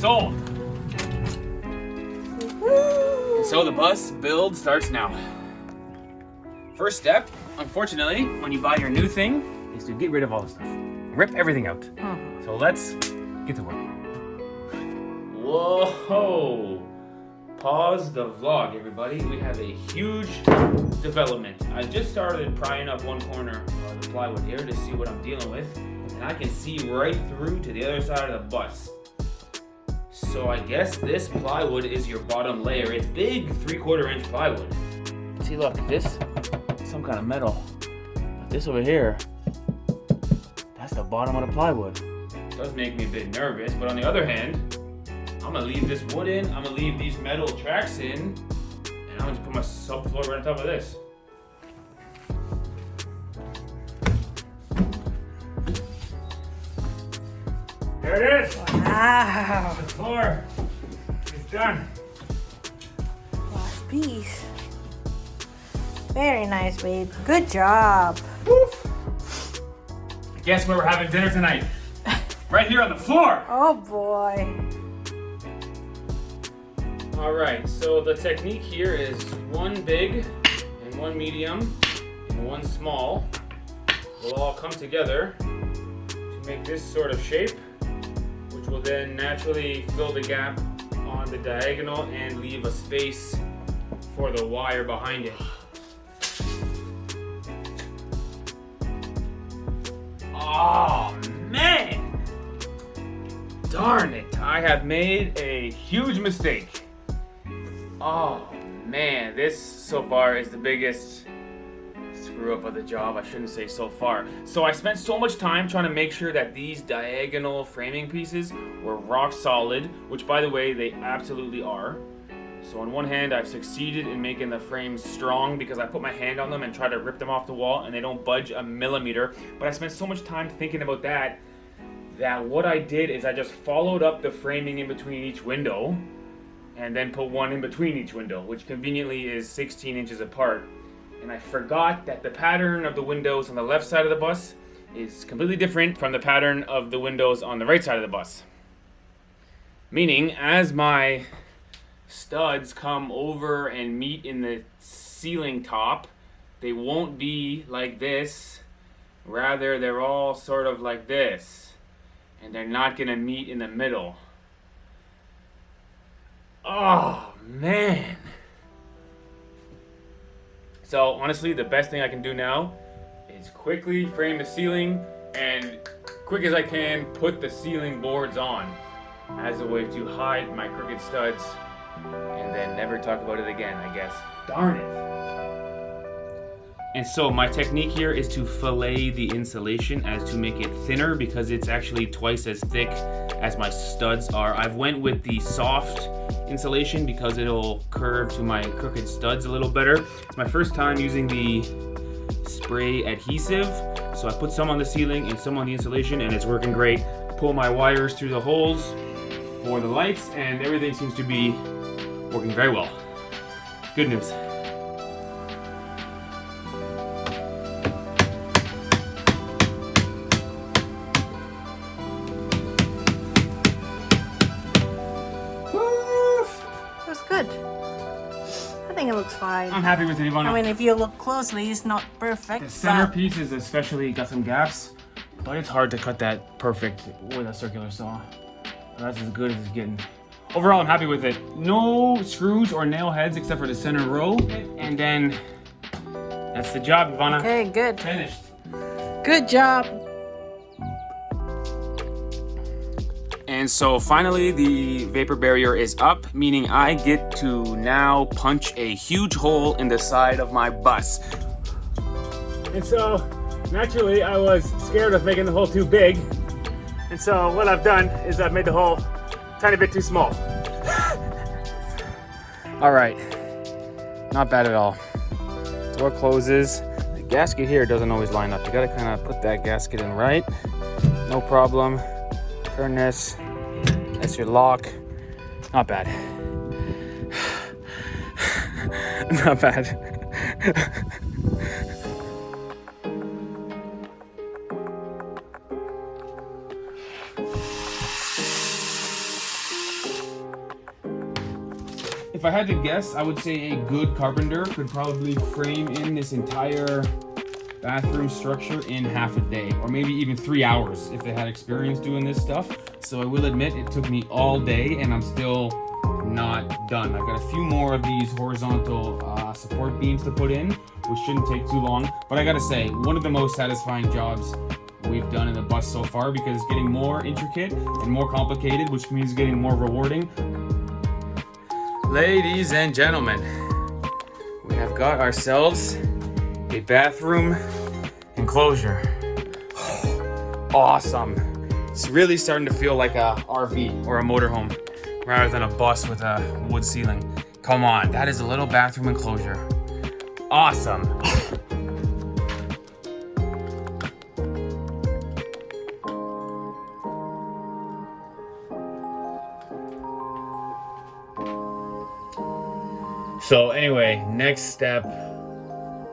sold. So the bus build starts now. First step, unfortunately, when you buy your new thing, is to get rid of all the stuff. Rip everything out. So let's get to work. Whoa! Pause the vlog, everybody. We have a huge development. I just started prying up one corner of the plywood here to see what I'm dealing with, and I can see right through to the other side of the bus. So I guess this plywood is your bottom layer. It's big 3/4 inch plywood. See, look, this is some kind of metal. But this over here, that's the bottom of the plywood. It does make me a bit nervous, but on the other hand, I'm gonna leave this wood in, I'm gonna leave these metal tracks in, and I'm gonna just put my subfloor right on top of this. There it is! Wow. The floor is done. Last piece. Very nice, babe. Good job. Woof. Guess where we're having dinner tonight? Right here on the floor! Oh boy. Alright, so the technique here is one big and one medium and one small will all come together to make this sort of shape, which will then naturally fill the gap on the diagonal and leave a space for the wire behind it. Oh man! Darn it, I have made a huge mistake. Oh man, this so far is the biggest screw up of the job. I shouldn't say so far. So I spent so much time trying to make sure that these diagonal framing pieces were rock solid, which by the way, they absolutely are. So on one hand, I've succeeded in making the frames strong because I put my hand on them and try to rip them off the wall and they don't budge a millimeter. But I spent so much time thinking about that what I did is I just followed up the framing in between each window and then put one in between each window, which conveniently is 16 inches apart. And I forgot that the pattern of the windows on the left side of the bus is completely different from the pattern of the windows on the right side of the bus. Meaning, as my studs come over and meet in the ceiling top, they won't be like this. Rather, they're all sort of like this. And they're not gonna meet in the middle. Oh, man. So, honestly, the best thing I can do now is quickly frame the ceiling and, quick as I can, put the ceiling boards on as a way to hide my crooked studs and then never talk about it again, I guess. Darn it. And so my technique here is to fillet the insulation as to make it thinner because it's actually twice as thick as my studs are. I've went with the soft insulation because it'll curve to my crooked studs a little better. It's my first time using the spray adhesive, so I put some on the ceiling and some on the insulation and it's working great. Pull my wires through the holes for the lights and everything seems to be working very well. Good news. That's good. I think it looks fine. I'm happy with it, Ivana. I mean, if you look closely, it's not perfect. The center piece is especially got some gaps, but it's hard to cut that perfect with a circular saw. That's as good as it's getting. Overall, I'm happy with it. No screws or nail heads except for the center row. And then that's the job, Ivana. Okay, good. Finished. Good job. And so finally the vapor barrier is up, meaning I get to now punch a huge hole in the side of my bus. And so naturally I was scared of making the hole too big. And so what I've done is I've made the hole a tiny bit too small. All right, not bad at all. Door closes. The gasket here doesn't always line up. You gotta kind of put that gasket in right. No problem. Turn this. That's your lock. Not bad. Not bad. if I had to guess, I would say a good carpenter could probably frame in this entire bathroom structure in half a day, or maybe even 3 hours if they had experience doing this stuff. So I will admit it took me all day and I'm still not done. I've got a few more of these horizontal support beams to put in, which shouldn't take too long. But I gotta say, one of the most satisfying jobs we've done in the bus so far, because it's getting more intricate and more complicated, which means getting more rewarding. Ladies and gentlemen, we have got ourselves a bathroom enclosure. Awesome. It's really starting to feel like a RV or a motorhome rather than a bus with a wood ceiling. Come on, that is a little bathroom enclosure. Awesome. So anyway, next step,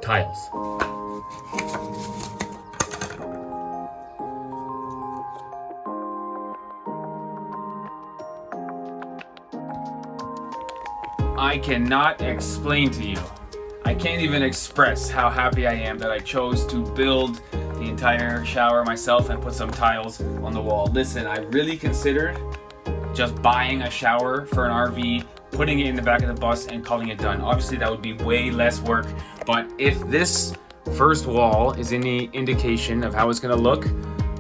tiles. I cannot explain to you. I can't even express how happy I am that I chose to build the entire shower myself and put some tiles on the wall. Listen, I really considered just buying a shower for an RV, putting it in the back of the bus and calling it done. Obviously that would be way less work, but if this first wall is any indication of how it's gonna look,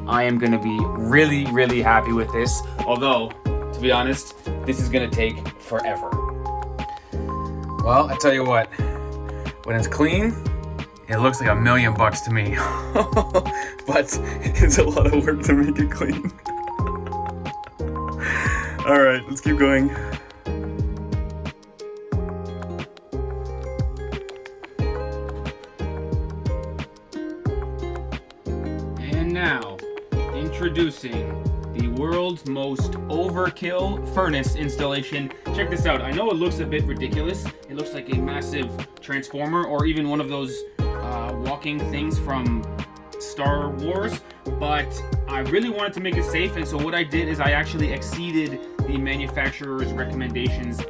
I am gonna be really, really happy with this. Although, to be honest, this is gonna take forever. Well, I tell you what, when it's clean, it looks like $1 million to me. But it's a lot of work to make it clean. All right, let's keep going. And now, introducing the world's most overkill furnace installation. Check this out. I know it looks a bit ridiculous. It looks like a massive transformer or even one of those walking things from Star Wars, but I really wanted to make it safe, and so what I did is I actually exceeded the manufacturer's recommendations.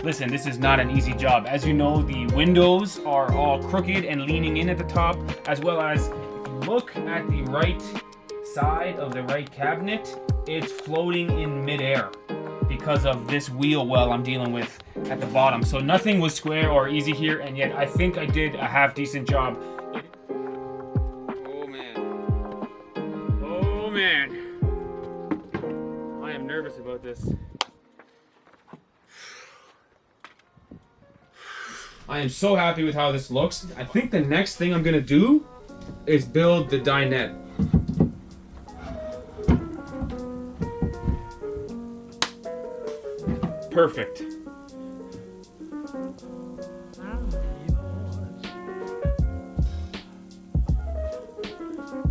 Listen, this is not an easy job. As you know, the windows are all crooked and leaning in at the top, as well as if you look at the right side of the right cabinet, it's floating in midair because of this wheel well I'm dealing with at the bottom. So nothing was square or easy here, and yet I think I did a half decent job. Oh man. Oh man. I am nervous about this. I am so happy with how this looks. I think the next thing I'm gonna do is build the dinette. Perfect.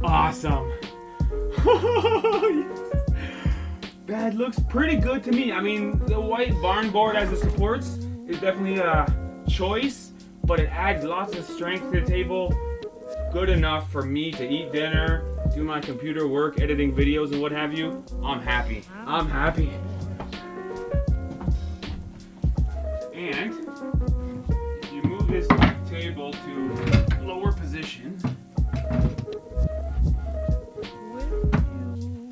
Awesome. That looks pretty good to me. I mean, the white barn board as the supports is definitely a choice, but it adds lots of strength to the table. Good enough for me to eat dinner, do my computer work, editing videos and what have you. I'm happy. I'm happy. And if you move this table to lower position,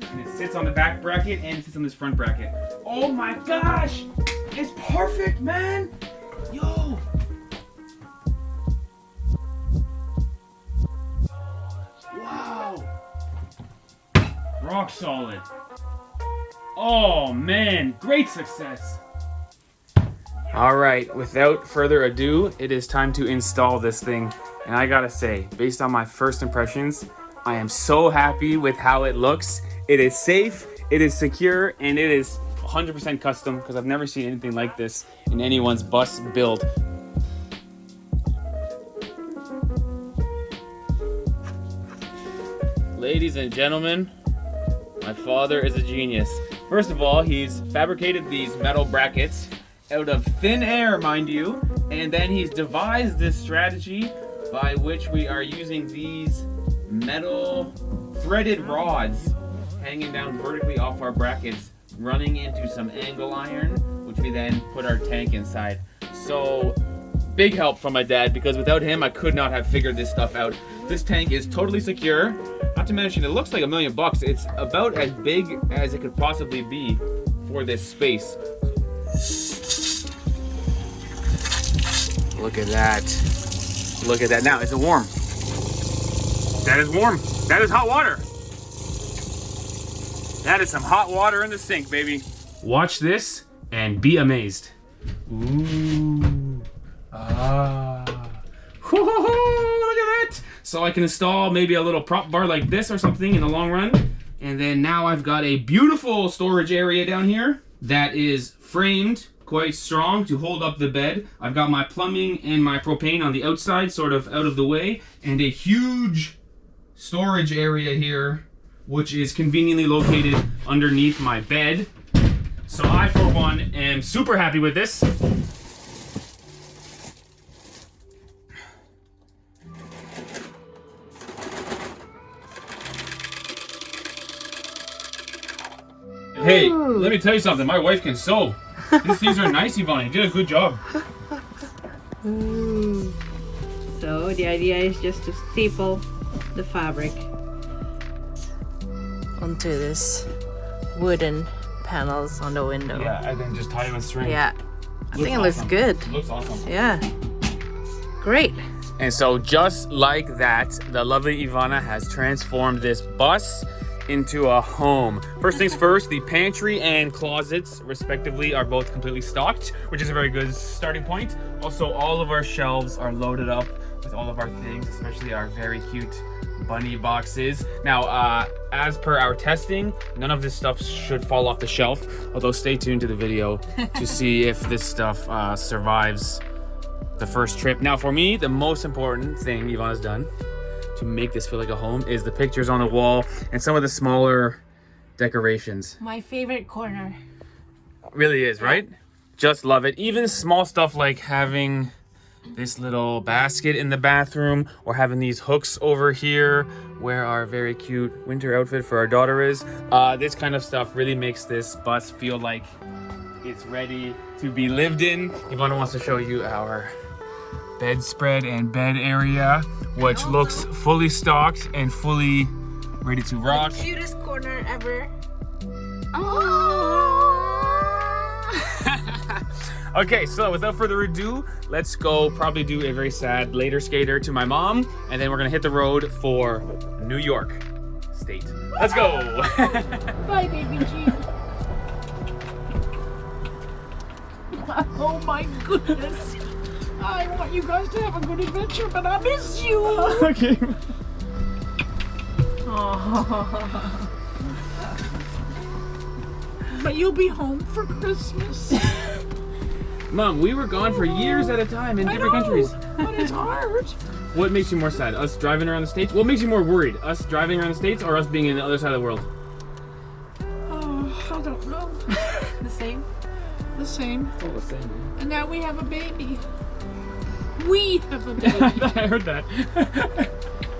and it sits on the back bracket and it sits on this front bracket. Oh my gosh! It's perfect, man! Yo! Wow! Rock solid. Oh man, great success. All right, without further ado, it is time to install this thing. And I gotta say, based on my first impressions, I am so happy with how it looks. It is safe, it is secure, and it is 100% custom because I've never seen anything like this in anyone's bus build. Ladies and gentlemen, my father is a genius. First of all, he's fabricated these metal brackets out of thin air, mind you, and then he's devised this strategy by which we are using these metal threaded rods hanging down vertically off our brackets, running into some angle iron, which we then put our tank inside. So big help from my dad, because without him I could not have figured this stuff out. This tank is totally secure. Not to mention, it looks like $1 million. It's about as big as it could possibly be for this space. Look at that. Look at that. Now, is it warm? That is warm. That is hot water. That is some hot water in the sink, baby. Watch this and be amazed. Ooh. Ah. Look at that. So I can install maybe a little prop bar like this or something in the long run. And then now I've got a beautiful storage area down here that is framed quite strong to hold up the bed. I've got my plumbing and my propane on the outside, sort of out of the way, and a huge storage area here, which is conveniently located underneath my bed. So I, for one, am super happy with this. Hey, let me tell you something. My wife can sew. These things are nice, Ivana. You did a good job. So the idea is just to staple the fabric onto this wooden panels on the window. Yeah, and then just tie it with string. Yeah, I think it looks good. It looks awesome. Yeah, great. And so just like that, the lovely Ivana has transformed this bus into a home. First things first, the pantry and closets, respectively, are both completely stocked, which is a very good starting point. Also, all of our shelves are loaded up with all of our things, especially our very cute bunny boxes. Now, as per our testing, none of this stuff should fall off the shelf, although stay tuned to the video to see if this stuff survives the first trip. Now, for me, the most important thing Ivana's done to make this feel like a home is the pictures on the wall and some of the smaller decorations. My favorite corner. Really is, right? Just love it. Even small stuff like having this little basket in the bathroom, or having these hooks over here where our very cute winter outfit for our daughter is. This kind of stuff really makes this bus feel like it's ready to be lived in. Ivana wants to show you our bedspread and bed area, which looks fully stocked and fully ready to rock. The cutest corner ever. Okay, so without further ado, let's go probably do a very sad later skater to my mom, and then we're gonna hit the road for New York State. Let's go. Bye, baby Jean. Oh my goodness. I want you guys to have a good adventure, but I miss you. Okay. But you'll be home for Christmas. Mom, we were gone for years at a time in different countries. But it's hard. What makes you more sad? Us driving around the States? What makes you more worried? Us driving around the States or us being in the other side of the world? Oh, I don't know. The same. The same. It's all the same. And now we have a baby. We have a baby. I heard that.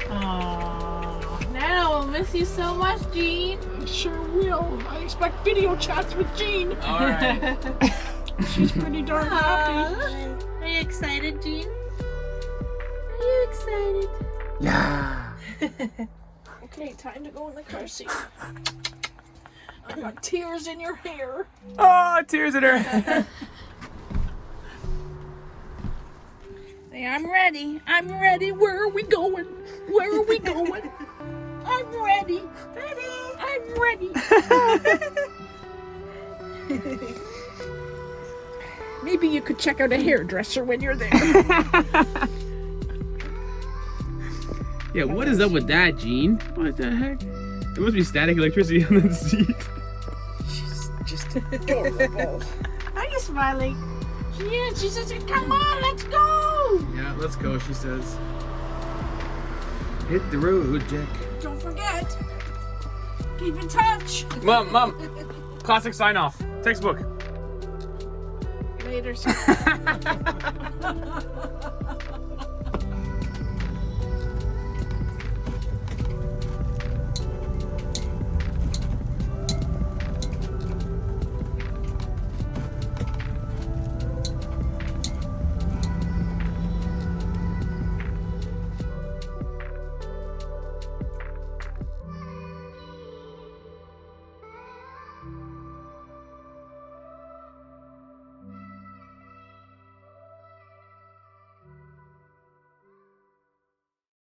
Aww. Now I'll miss you so much, Jean. I sure will. I expect video chats with Jean. All right. She's pretty darn happy. Are you excited, Jean? Are you excited? Yeah. Okay, time to go in the car seat. I got tears in your hair. Oh, tears in her. Say, I'm ready. I'm ready. Where are we going? Where are we going? I'm ready. I'm ready. Maybe you could check out a hairdresser when you're there. Yeah, what is up with that, Jean? What the heck? There must be static electricity on the seat. She's just adorable. Are you smiling? She is. She says, come on, let's go. Yeah, let's go, she says. Hit the road, Jack. Don't forget, keep in touch. Mom, classic sign off. Textbook. Later.